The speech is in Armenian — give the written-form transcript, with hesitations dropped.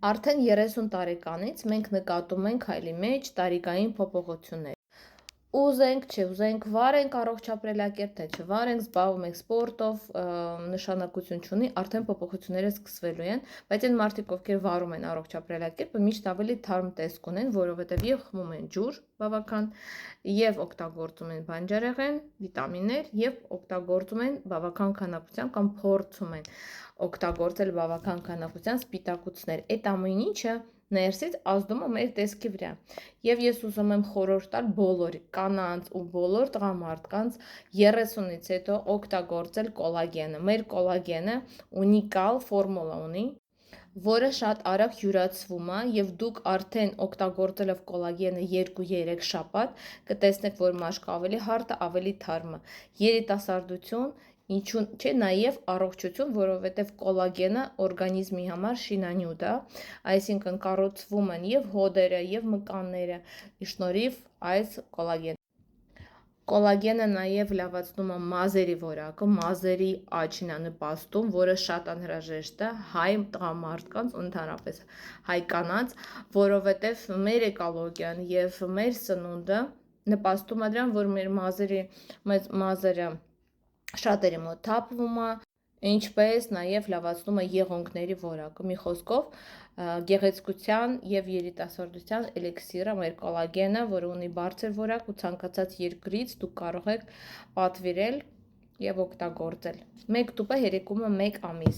Արդեն 30 տարեկանից մենք նկատում ենք հայլի մեջ տարիքային փոփոխություններ։ Ուզենք, չուզենք, վարենք առողջ ապրելակերպ, թե չվարենք, զբաղվում ենք սպորտով, նշանակություն չունի, արդեն փոփոխությունները սկսվելու են, բայց այն մարդիկ, ովքեր վարում են առողջ ապրելակերպը, միշտ ավելի թարմ տեսք ունեն, որովհետև եւ խմում են ջուր բավական, եւ օգտագործում են բանջարեղեն, վիտամիններ, եւ օգտագործում են բավական քանակությամբ կամ փորձում են օգտագործել բավական քանակությամբ սպիտակուցներ։ Այդ ամեն ինչը ներսից ազդում է մեր տեսքի վրա։ Եվ ես ուզում եմ խորհուրդ տալ բոլոր կանանց ու բոլոր տղամարդկանց 30-ից հետո օգտագործել կոլագենը։ Մեր կոլագենը ունիկալ ֆորմուլա ունի, որը շատ արագ յուրացվում է, եւ դուք արդեն օգտագործելով կոլագենը 2-3 շաբաթ կտեսնեք, որ մաշկը ավելի հարթ է, ավելի թարմ է։ Երիտասարդություն, ինչու՞ չէ, նաև առողջություն, որովհետև կոլագենը օրգանիզմի համար շինանյութ է, այսինքն կառուցվում են եւ հոդերը, եւ մկանները շնորհիվ այս կոլագենի։ Կոլագենը նաև լավացնում է մազերի որակը, մազերի աճին է նպաստում, որը շատ անհրաժեշտ է հայ տղամարդկանց, ընդհանրապես հայ կանանց, որովհետև մեր էկոլոգիան եւ մեր սնունդը նպաստում է դրան, որ մեր մազերը շատերի մոտ թափվում է, ինչպես նաև լավացնում է եղունգների որակը։ Մի խոսքով, գեղեցկության եւ երիտասարդության էլիքսիրը մեր կոլագենը, որը ունի բարձր որակ ու ցանկացած երկրից դուք կարող եք պատվիրել եւ օգտագործել։ Մեկ տուփը հերիքում է 1 ամիս։